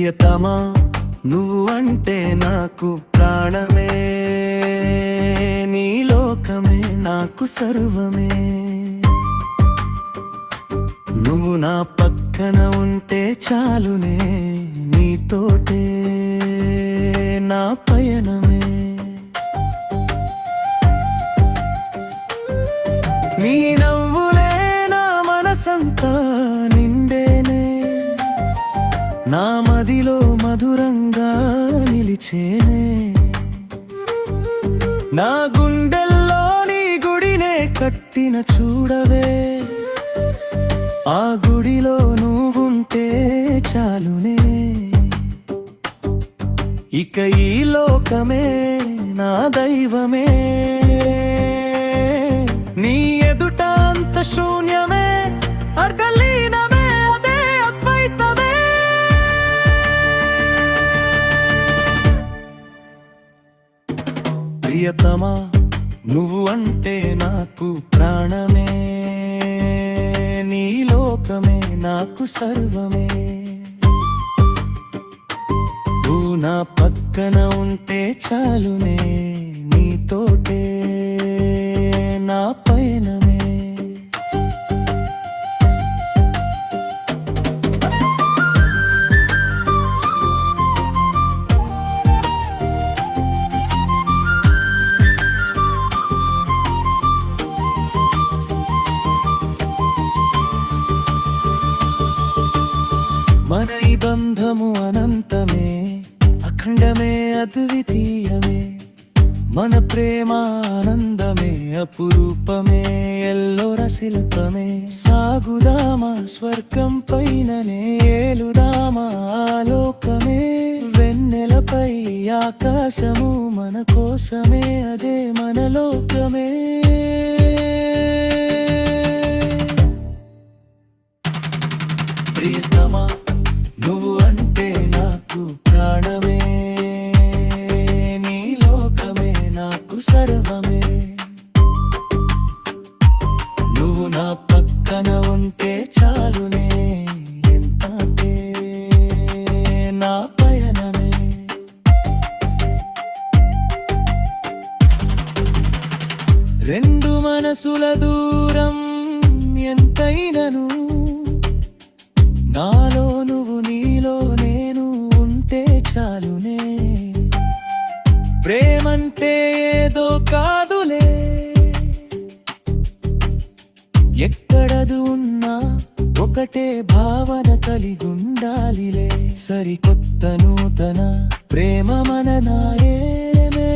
ప్రియతమా నువ్వు అంటే నాకు ప్రాణమే, నీ లోకమే నాకు సర్వమే. నువ్వు నా పక్కన ఉంటే చాలునే, నీతోటే నా పయనమే. నీ నవ్వులే నా మనసంతా నిండేనే, నా మదిలో మధురంగా నిలిచేనే. నా గుండెల్లో నీ గుడినే కట్టిన చూడవే, ఆ గుడిలో నువ్వుంటే చాలునే. ఇక ఈ లోకమే నా దైవమే, నీ ఎదుట అంత శూన్యమే, అర్ధలీనమే అదే అద్వైతమే. ప్రియతమా నువ్వు అంటే నాకు ప్రాణమే, నీ లోకమే నాకు సర్వమే. నువ్వు నా పక్కన ఉంటే చాలునే, నీతోటే నా పయనమే. మన ఈ బంధము అనంతమే, అఖండమే అద్వితీయమే. మన ప్రేమ ఆనందమే, అపురూపమే, ఎల్లోర శిల్పమే. సాగుదామా స్వర్గం పైననే, ఏలుదామా ఆలోకమే. వెన్నెలపై ఆకాశము మన కోసమే, అదే మన లోకమే. ప్రియతమా నువ్వు అంటే నాకు ప్రాణమే, నీ లోకమే నాకు సర్వమే. నువ్వు నా పక్కన ఉంటే చాలునే, ఎంతంటే నా పయనమే. రెండు మనసుల దూరం ఎంతైనను, నాలో నువ్వు నీలో నేను ఉంటే చాలునే. ప్రేమంటే ఏదో కాదులే, ఎక్కడదు ఉన్నా ఒకటే భావన కలిగుండాలిలే. సరికొత్త నూతన ప్రేమ మన నాయమే.